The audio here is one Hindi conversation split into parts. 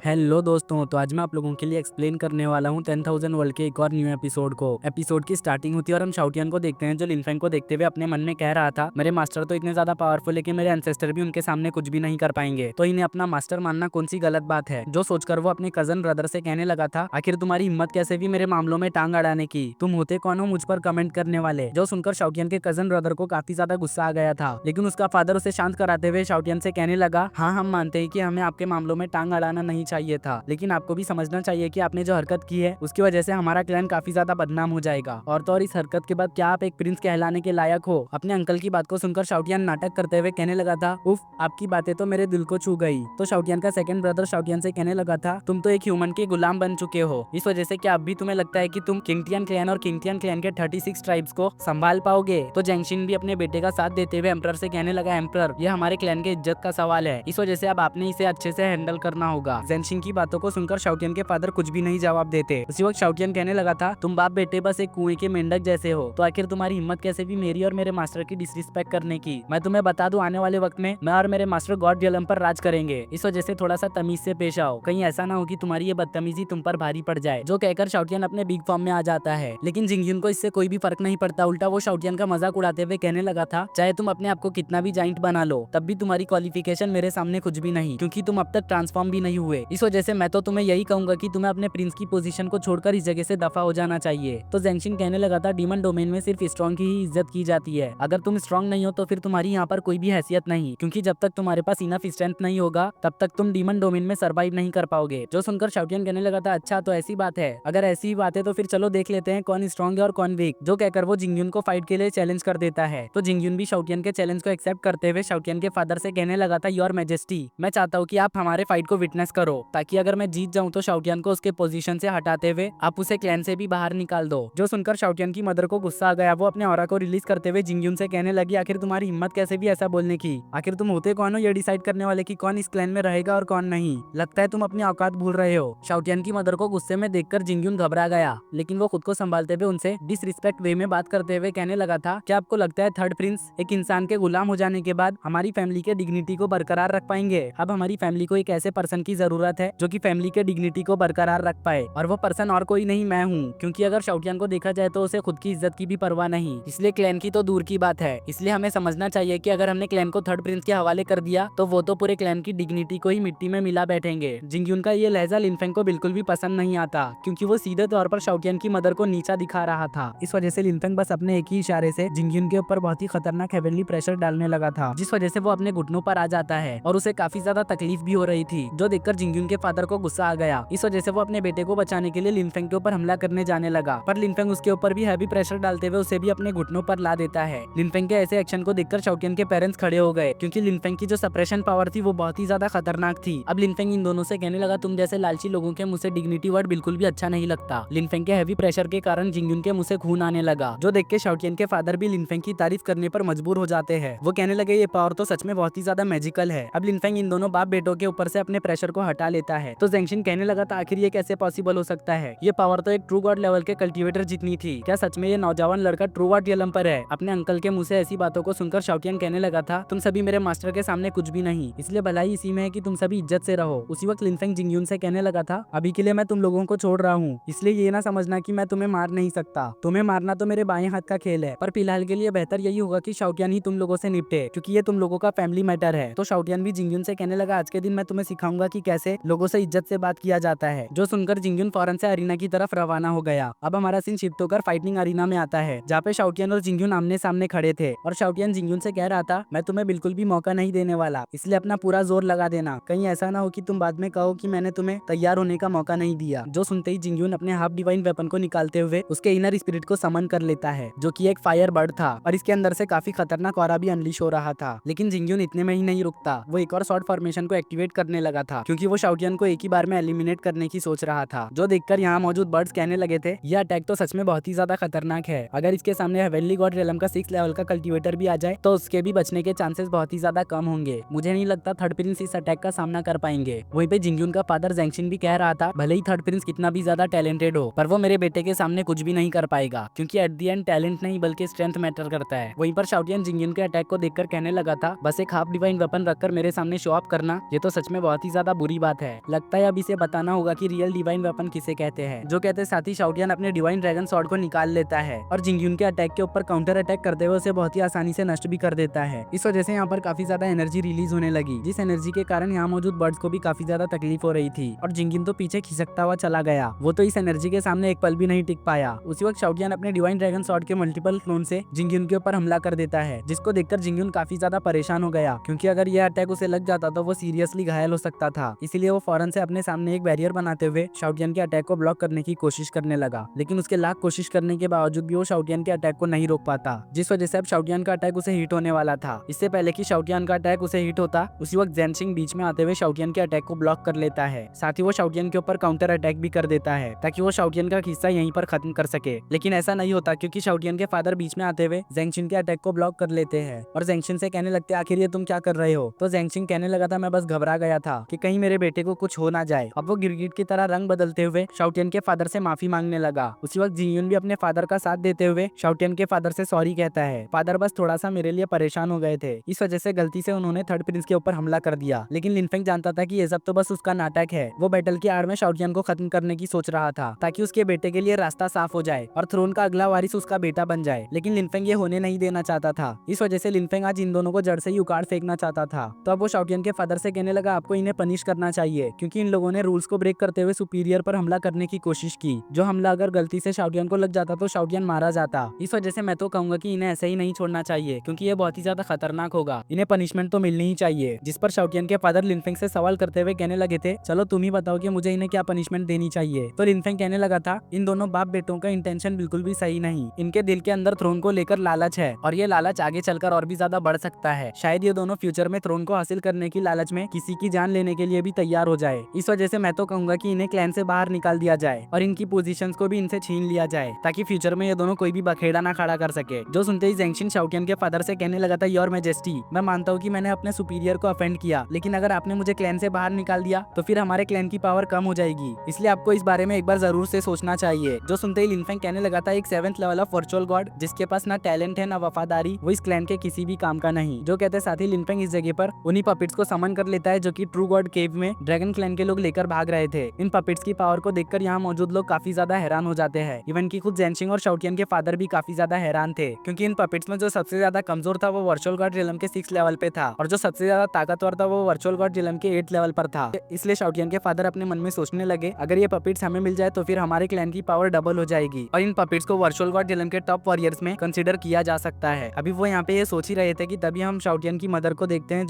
हेलो दोस्तों, तो आज मैं आप लोगों के लिए एक्सप्लेन करने वाला हूँ 10,000 वर्ल्ड के एक और न्यू एपिसोड को। एपिसोड की स्टार्टिंग होती है और हम शाओटियन को देखते हैं जो लिनफेंग को देखते हुए अपने मन में कह रहा था, मेरे मास्टर तो इतने ज्यादा पावरफुल है कि मेरे एंसेस्टर भी उनके सामने कुछ भी नहीं कर पाएंगे, तो इन्हें अपना मास्टर मानना कौन सी गलत बात है। जो सोचकर वो अपने कजन ब्रदर से कहने लगा था, आखिर तुम्हारी हिम्मत कैसे भी मेरे मामलों में टांग अड़ाने की, तुम होते कौन हो मुझ पर कमेंट करने वाले। जो सुनकर शाओटियन के कजन ब्रदर को काफी ज्यादा गुस्सा आ गया था, लेकिन उसका फादर उसे शांत कराते हुए शाओटियन से कहने लगा, हाँ हम मानते हैं कि हमें आपके मामलों में टांग अड़ाना नहीं चाहिए था, लेकिन आपको भी समझना चाहिए कि आपने जो हरकत की है उसकी वजह से हमारा क्लैन काफी ज्यादा बदनाम हो जाएगा। और तो और इस हरकत के बाद क्या आप एक प्रिंस कहलाने के लायक हो। अपने अंकल की बात को सुनकर शाओटियन नाटक करते हुए कहने लगा था, उफ आपकी बातें तो मेरे दिल को छू गई। तो शाओटियन का सेकंड ब्रदर शाओटियन से कहने लगा था, तुम तो एक ह्यूमन के गुलाम बन चुके हो, इस वजह से क्या अब भी तुम्हें लगता है कि तुम किंगटियन क्लैन और किंगटियन क्लैन के 36 ट्राइब्स को संभाल पाओगे। तो जेंगशिन भी अपने बेटे का साथ देते हुए एम्परर से कहने लगा, एम्परर ये हमारे क्लैन के इज्जत का सवाल है, इस वजह से अब आपने इसे अच्छे से हैंडल करना होगा। जेंगशिन की बातों को सुनकर शाओटियन के फादर कुछ भी नहीं जवाब देते। उसी वक्त शाओटियन कहने लगा था, तुम बाप बेटे बस एक कुएं के मेंढक जैसे हो, तो आखिर तुम्हारी हिम्मत कैसे भी मेरी और मेरे मास्टर की डिसरिस्पेक्ट करने की। मैं तुम्हें बता दूं, आने वाले वक्त में मैं और मेरे मास्टर गॉड रियलम पर राज करेंगे, इस वजह से थोड़ा सा तमीज से पेश आओ, कहीं ऐसा ना हो कि तुम्हारी ये बदतमीजी तुम पर भारी पड़ जाए। जो कहकर शाओटियन अपने बिग फॉर्म में आ जाता है, लेकिन जिंगयुन को इससे कोई भी फर्क नहीं पड़ता। उल्टा वो शाओटियन का मजाक उड़ाते हुए कहने लगा था, चाहे तुम अपने आप को कितना भी जाइंट बना लो, तब भी तुम्हारी क्वालिफिकेशन मेरे सामने कुछ भी नहीं, क्योंकि तुम अब तक ट्रांसफॉर्म भी नहीं हुए। इस वजह से मैं तो तुम्हें यही कहूंगा कि तुम्हें अपने प्रिंस की पोजीशन को छोड़कर इस जगह से दफा हो जाना चाहिए। तो जेंगशिन कहने लगा था, डीमन डोमेन में सिर्फ स्ट्रॉन्ग की ही इज्जत की जाती है, अगर तुम स्ट्रॉन्ग नहीं हो तो फिर तुम्हारी यहाँ पर कोई भी हैसियत नहीं, क्योंकि जब तक तुम्हारे पास इनफ स्ट्रेंथ नहीं होगा तब तक तुम डीमन डोमेन में सर्वाइव नहीं कर पाओगे। जो सुनकर शाओटियन कहने लगा था, अच्छा तो ऐसी बात है, अगर ऐसी बात है तो फिर चलो देख लेते हैं कौन स्ट्रॉन्ग है और कौन वीक। जो कहकर वो जिंगयुन को फाइट के लिए चैलेंज कर देता है। तो जिंगयुन भी शाओटियन के चैलेंज को एक्सेप्ट करते हुए शाओटियन के फादर से कहने लगा था, योर मैजेस्टी मैं चाहता हूँ कि आप हमारे फाइट को विटनेस करो, ताकि अगर मैं जीत जाऊँ तो शाओटियन को उसके पोजीशन से हटाते हुए आप उसे क्लैन से भी बाहर निकाल दो। जो सुनकर शाओटियन की मदर को गुस्सा आ गया, वो अपने ऑरा को रिलीज करते हुए जिंगयुन से कहने लगी, आखिर तुम्हारी हिम्मत कैसे भी ऐसा बोलने की, आखिर तुम होते कौन हो ये डिसाइड करने वाले कि कौन इस क्लैन में रहेगा और कौन नहीं, लगता है तुम अपनी औकात भूल रहे हो। शाओटियन की मदर को गुस्से में देखकर जिंगयुन घबरा गया, लेकिन वो खुद को संभालते हुए उनसे डिसरिस्पेक्ट वे में बात करते हुए कहने लगा था, क्या आपको लगता है थर्ड प्रिंस एक इंसान के गुलाम हो जाने के बाद हमारी फैमिली के डिग्निटी को बरकरार रख पाएंगे। अब हमारी फैमिली को एक ऐसे पर्सन की जरूरत है जो कि फैमिली के डिग्निटी को बरकरार रख पाए, और वो पर्सन और कोई नहीं मैं हूँ, क्योंकि अगर शाओटियन को देखा जाए तो उसे खुद की इज्जत की भी परवाह नहीं, इसलिए क्लैन की तो दूर की बात है। इसलिए हमें समझना चाहिए कि अगर हमने क्लैन को थर्ड प्रिंस के हवाले कर दिया तो वो तो पूरे क्लैन की डिग्निटी को ही मिट्टी में मिला बैठेंगे। जिंगयुन का ये लहजा लिनफेंग को बिल्कुल भी पसंद नहीं आता, क्योंकि वो सीधे तौर पर शाओटियन की मदर को नीचा दिखा रहा था। इस वजह से लिनफेंग बस अपने एक ही इशारे से जिंगयुन के ऊपर बहुत ही खतरनाक हेवनली प्रेशर डालने लगा था, जिस वजह से वो अपने घुटनों पर आ जाता है और उसे काफी ज्यादा तकलीफ भी हो रही थी। जो देखकर जिंगयुन के फादर को गुस्सा आ गया, इस वजह से वो अपने बेटे को बचाने के लिए लिनफेंग के ऊपर हमला करने जाने लगा, पर लिनफेंग उसके ऊपर भी हैवी प्रेशर डालते हुए उसे भी अपने घुटनों पर ला देता है। लिनफेंग के ऐसे एक्शन को देखकर शाओटियन के पेरेंट्स खड़े हो गए, क्योंकि लिनफेंग की जो सप्रेशन पावर थी वो बहुत ही ज्यादा खतरनाक थी। अब लिनफेंग इन दोनों से कहने लगा, तुम जैसे लालची लोगों के मुंह से डिग्निटी वर्ड बिल्कुल भी अच्छा नहीं लगता। लिनफेंग के हैवी प्रेशर के कारण जिंगयुन के मुंह से खून आने लगा, जो देख के शाओटियन के फादर भी लिनफेंग की तारीफ करने पर मजबूर हो जाते हैं। वो कहने लगे, ये पावर तो सच में बहुत ही ज्यादा मैजिकल है। अब लिनफेंग इन दोनों बाप बेटों के ऊपर से अपने प्रेशर को हटा लेता है। तो जेंगशिन कहने लगा था, आखिर ये कैसे पॉसिबल हो सकता है, ये पावर तो एक ट्रू गॉड लेवल के कल्टीवेटर जितनी थी, क्या सच में ये नौजवान लड़का ट्रू गॉड रियलम पर है। अपने अंकल के मुंह से ऐसी बातों को सुनकर शाओटियन कहने लगा था, तुम सभी मेरे मास्टर के सामने कुछ भी नहीं, इसलिए भलाई इसी में है कि तुम सभी इज्जत से रहो। उसी वक्त लिनफेंग जिंगयुन से कहने लगा था, अभी के लिए मैं तुम लोगों को छोड़ रहा हूँ, इसलिए ये ना समझना कि मैं तुम्हें मार नहीं सकता, तुम्हें मारना तो मेरे बाएं हाथ का खेल है, पर फिलहाल के लिए बेहतर यही होगा कि शाओटियन ही तुम लोगों से निपटे, क्योंकि ये तुम लोगों का फैमिली मैटर है। तो शाओटियन भी जिंगयुन से कहने लगा, आज के दिन मैं तुम्हें सिखाऊंगा कि कैसे लोगों से इज्जत से बात किया जाता है। जो सुनकर जिंगयुन फौरन से अरीना की तरफ रवाना हो गया। अब हमारा सीन शिफ्ट होकर फाइटिंग अरीना में आता है, जहाँ पे शाओटियन और जिंगयुन आमने सामने खड़े थे, और शाओटियन जिंगयुन से कह रहा था, मैं तुम्हें बिल्कुल भी मौका नहीं देने वाला, इसलिए अपना पूरा जोर लगा देना, कहीं ऐसा ना हो कि तुम बाद में कहो कि मैंने तुम्हें तैयार होने का मौका नहीं दिया। जो सुनते ही जिंगयुन अपने हाफ डिवाइन वेपन को निकालते हुए उसके इनर स्पिरिट को समन कर लेता है, जो कि एक फायर बर्ड था, और इसके अंदर से काफी खतरनाक ऑरा भी अनलीश हो रहा था। लेकिन जिंगयुन इतने में ही नहीं रुकता, वो एक और शॉर्ट फॉर्मेशन को एक्टिवेट करने लगा था, क्योंकि वो शाओटियन को एक ही बार में एलिमिनेट करने की सोच रहा था। जो देखकर यहाँ मौजूद बर्ड्स कहने लगे थे, यह अटैक तो सच में बहुत ही ज्यादा खतरनाक है, अगर इसके सामने हेवनली गॉड रियलम का 6 लेवल का कल्टीवेटर भी आ जाए तो उसके भी बचने के चांसेस बहुत ही ज्यादा कम होंगे। मुझे नहीं लगता थर्ड प्रिंस इस अटैक का सामना कर पाएंगे। वहीं पे जिंगयुन का फादर जेंगशिन भी कह रहा था, भले ही थर्ड प्रिंस कितना भी ज्यादा टैलेंटेड हो, पर वो मेरे बेटे के सामने कुछ भी नहीं कर पाएगा, क्योंकि एट द एंड टैलेंट नहीं बल्कि स्ट्रेंथ मैटर करता है। वहीं पर शाओटियन जिंगयुन के अटैक को देखकर कहने लगा था, बस एक हाफ डिवाइन वेपन रखकर मेरे सामने शो ऑफ करना, ये तो सच में बहुत ही ज्यादा बुरी बात है, लगता है अब इसे बताना होगा कि रियल डिवाइन वेपन किसे कहते हैं। जो कहते साथ ही शाओटियान अपने डिवाइन ड्रैगन स्वॉर्ड को निकाल लेता है और जिंगयुन के अटैक के ऊपर काउंटर अटैक करते हुए उसे बहुत ही आसानी से नष्ट भी कर देता है। इस वजह से यहाँ पर काफी ज्यादा एनर्जी रिलीज होने लगी, जिस एनर्जी के कारण यहाँ मौजूद बर्ड्स को भी काफी ज्यादा तकलीफ हो रही थी और जिंगयुन तो पीछे खिसकता हुआ चला गया। वो तो इस एनर्जी के सामने एक पल भी नहीं टिक पाया। उसी वक्त शाओटियान अपने डिवाइन ड्रैगन स्वॉर्ड के मल्टीपल क्लोन से जिंगयुन के ऊपर हमला कर देता है, जिसको देखकर जिंगयुन काफी ज्यादा परेशान हो गया, क्योंकि अगर यह अटैक उसे लग जाता तो वो सीरियसली घायल हो सकता था। इसीलिए वो फौरन से अपने सामने एक बैरियर बनाते हुए शाओटियान के अटैक को ब्लॉक करने की कोशिश करने लगा, लेकिन उसके लाख कोशिश करने के बावजूद भी वो शाओटियान के अटैक को नहीं रोक पाता, जिस वजह से अब शाओटियान का अटैक उसे हिट होने वाला था। इससे पहले कि शाओटियान का अटैक उसे हिट होता, उसी वक्त ज़ेनशिंग बीच में आते हुए शाओटियान के अटैक को ब्लॉक कर लेता है। साथ ही वो शाओटियान के ऊपर काउंटर अटैक भी कर देता है ताकि वो शाओटियान का किस्सा यहीं पर खत्म कर सके, लेकिन ऐसा नहीं होता क्योंकि शाओटियान के फादर बीच में आते हुए ज़ेंगशिन के अटैक को ब्लॉक कर लेते हैं और ज़ेंगशिन से कहने लगते आखिर ये तुम क्या कर रहे हो। तो ज़ेंगशिन कहने लगा था मैं बस घबरा गया था कि कहीं मेरे बेटे को कुछ हो ना जाए। अब वो गिरगिट की तरह रंग बदलते हुए शाओटियान के फादर से माफी मांगने लगा। उसी वक्त जिंगयुन भी अपने फादर का साथ देते हुए शाओटियान के फादर से सॉरी कहता है। फादर बस थोड़ा सा मेरे लिए परेशान हो गए थे, इस वजह से गलती से उन्होंने थर्ड प्रिंस के ऊपर हमला कर दिया, लेकिन लिनफेंग जानता था कि ये सब तो बस उसका नाटक है। वो बैटल की आड़ में शाओटियान को खत्म करने की सोच रहा था ताकि उसके बेटे के लिए रास्ता साफ हो जाए और थ्रोन का अगला वारिस उसका बेटा बन जाए, लेकिन लिनफेंग ये होने नहीं देना चाहता था। इस वजह से लिनफेंग आज इन दोनों को जड़ से ही उखाड़ फेंकना चाहता था। तो अब वो शाओटियान के फादर से कहने लगा आपको इन्हें पनिश करना चाहिए, क्योंकि इन लोगों ने रूल्स को ब्रेक करते हुए सुपीरियर पर हमला करने की कोशिश की। जो हमला अगर गलती से शाओटियान को लग जाता तो शाओटियान मारा जाता। इस वजह से मैं तो कहूंगा कि इन्हें ऐसे ही नहीं छोड़ना चाहिए, क्योंकि ये बहुत ही ज्यादा खतरनाक होगा। इन्हें पनिशमेंट तो मिलनी ही चाहिए। जिस पर शाओटियान के फादर लिनफेंग से सवाल करते हुए कहने लगे थे चलो तुम ही बताओ कि मुझे इन्हें क्या पनिशमेंट देनी चाहिए। तो लिनफेंग कहने लगा था इन दोनों बाप बेटों का इंटेंशन बिल्कुल भी सही नहीं। इनके दिल के अंदर थ्रोन को लेकर लालच है और ये लालच आगे चलकर और भी ज्यादा बढ़ सकता है। शायद ये दोनों फ्यूचर में थ्रोन को हासिल करने की लालच में किसी की जान लेने के लिए भी तैयार हो जाए। इस वजह से मैं तो कहूंगा कि इन्हें क्लैन से बाहर निकाल दिया जाए और इनकी पोजीशंस को भी इनसे छीन लिया जाए, ताकि फ्यूचर में ये दोनों कोई भी बखेड़ा ना खड़ा कर सके। जो सुनते ही ज़ेंगशिन शाओटियान के फादर से कहने लगा था योर मैजेस्टी, मैं मानता हूँ कि मैंने अपने सुपीरियर को ऑफेंड किया, लेकिन अगर आपने मुझे क्लैन से बाहर निकाल दिया तो फिर हमारे क्लैन की पावर कम हो जाएगी, इसलिए आपको इस बारे में एक बार जरूर से सोचना चाहिए। जो सुनते ही लिनफेंग कहने लगा था एक 7th level of virtual God जिसके पास ना टैलेंट है ना वफादारी, वो इस क्लैन के किसी भी काम का नहीं। जो कहते साथ ही लिनफेंग इस जगह पर उन्हीं पपिट्स को समन कर लेता है जो कि ट्रू गॉड केव में ड्रैगन क्लैन के लोग लेकर भाग रहे थे। इन पपिट्स की पावर को देखकर यहाँ मौजूद लोग काफी ज्यादा हैरान हो जाते हैं। इवन की खुद ज़ेनशिन और शाओटियान के फादर भी काफी ज्यादा हैरान थे, क्योंकि इन पपिट्स में जो सबसे ज्यादा कमजोर था वो वर्चुअल गॉड रिलम के 6 लेवल पे था और जो सबसे ज्यादा ताकतवर था वो वर्चुअल गॉड रिलम के 8 लेवल पर था। इसलिए शाओटियान के फादर अपने मन में सोचने लगे अगर ये पपिट्स हमें मिल जाए तो फिर हमारे क्लैन की पावर डबल हो जाएगी और इन पपिट्स को वर्चुअल गॉड रिलम के टॉप वॉरियर्स में कंसीडर किया जा सकता है। अभी वो यहाँ पे ये सोच ही रहे थे कि तभी हम शाओटियान की मदर को देखते हैं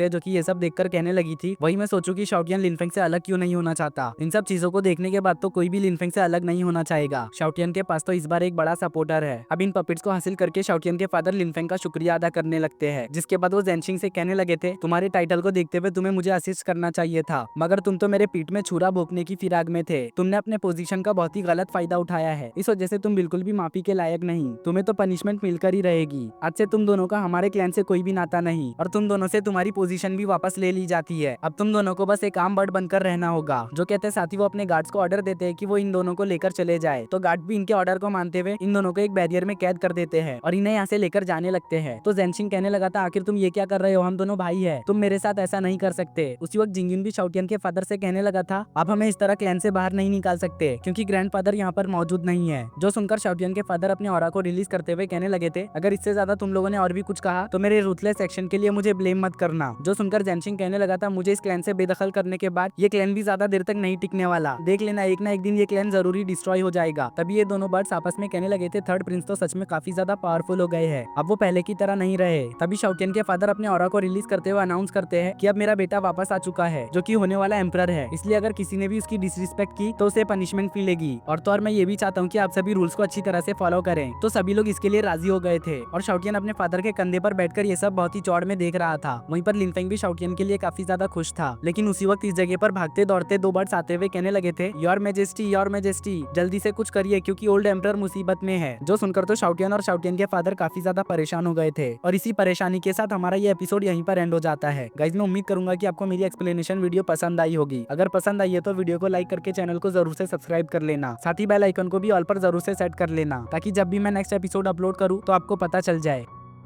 जो कि ये सब देखकर कहने लगी थी वही मैं सोचूं कि शाओटियान लिनफेंग से अलग क्यों नहीं होना चाहता। इन सब चीजों को देखने के बाद तो कोई भी लिनफेंग से अलग नहीं होना चाहेगा। शाओटियान के पास तो इस बार एक बड़ा सपोर्टर है। अब इन पपिट्स को हासिल करके शाओटियान के फादर लिनफेंग का शुक्रिया अदा करने लगते हैं, जिसके बाद वो ज़ेनशिन से कहने लगे थे तुम्हारे टाइटल को देखते हुए तुम्हें मुझे असिस्ट करना चाहिए था, मगर तुम तो मेरे पीठ में छुरा भोंकने की फिराक में थे। तुमने अपने पोजीशन का बहुत ही गलत फायदा उठाया है, इस वजह से तुम बिल्कुल भी माफी के लायक नहीं। तुम्हें तो पनिशमेंट मिलकर ही रहेगी। आज से तुम दोनों का हमारे क्लैन से कोई भी नाता नहीं और तुम दोनों से तुम्हारी पोजीशन भी वापस ले ली जाती है। अब तुम दोनों को बस एक आम बर्ड बनकर रहना होगा। जो कहते साथ ही वो अपने गार्ड्स को ऑर्डर देते हैं कि वो इन दोनों को लेकर चले जाए। तो गार्ड भी इनके ऑर्डर को मानते हुए इन दोनों को एक बैरियर में कैद कर देते हैं और इन्हें यहाँ से लेकर जाने लगते हैं। तो ज़ेनशिन कहने लगा था आखिर तुम ये क्या कर रहे हो, हम दोनों भाई है, तुम मेरे साथ ऐसा नहीं कर सकते। उसी वक्त जिंगयुन भी शाओटियान के फादर से कहने लगा था आप हमें इस तरह क्लैन से बाहर नहीं निकाल सकते क्योंकि ग्रैंडफादर यहाँ पर मौजूद नहीं है। जो सुनकर शाओटियान के फादर अपने ऑरा को रिलीज करते हुए कहने लगे थे अगर इससे ज्यादा तुम लोगों ने और भी कुछ कहा तो मेरे रूथलेस एक्शन के लिए मुझे ब्लेम मत करना। जो सुनकर ज़ेनशिन कहने लगा था मुझे इस क्लैन से बेदखल करने के बाद ये क्लैन भी ज्यादा देर तक नहीं टिकने वाला, देख लेना एक ना एक दिन ये क्लैन जरूरी डिस्ट्रॉय हो जाएगा। तभी ये दोनों बर्ड्स आपस में कहने लगे थे थर्ड प्रिंस तो सच में काफी ज्यादा पावरफुल हो गए हैं, अब वो पहले की तरह नहीं रहे। तभी शाओटियान के फादर अपने ऑरा को रिलीज करते हुए अनाउंस करते हैं कि अब मेरा बेटा वापस आ चुका है जो कि होने वाला एम्परर है, इसलिए अगर किसी ने भी उसकी डिसरिस्पेक्ट की तो उसे पनिशमेंट मिलेगी। और तो और मैं ये भी चाहता हूँ कि आप सभी रूल्स को अच्छी तरह से फॉलो करें। तो सभी लोग इसके लिए राजी हो गए थे और शाओटियान अपने फादर के कंधे पर बैठकर ये सब बहुत ही चौड़ में देख रहा था। वहीं पर लिनफेंग भी शाओटियान के लिए काफी ज्यादा खुश था। लेकिन उसी वक्त इस जगह पर भागते दौड़ते दो बर्ड्स आते हुए कहने लगे थे योर मैजेस्टी जल्दी से कुछ करिए क्योंकि ओल्ड एम्परर मुसीबत में है। जो सुनकर तो शाओटियान और शाओटियान के फादर काफी ज्यादा परेशान हो गए थे और इसी परेशानी के साथ हमारा ये एपिसोड यहीं पर एंड हो जाता है। गाइस मैं उम्मीद करूंगा कि आपको मेरी एक्सप्लेनेशन वीडियो पसंद आई होगी। अगर पसंद आई है तो वीडियो को लाइक करके चैनल को जरूर से सब्सक्राइब कर लेना, साथ ही बेल आइकन को भी ऑल पर जरूर से सेट कर लेना ताकि जब भी मैं नेक्स्ट एपिसोड अपलोड करूँ तो आपको पता चल जाए।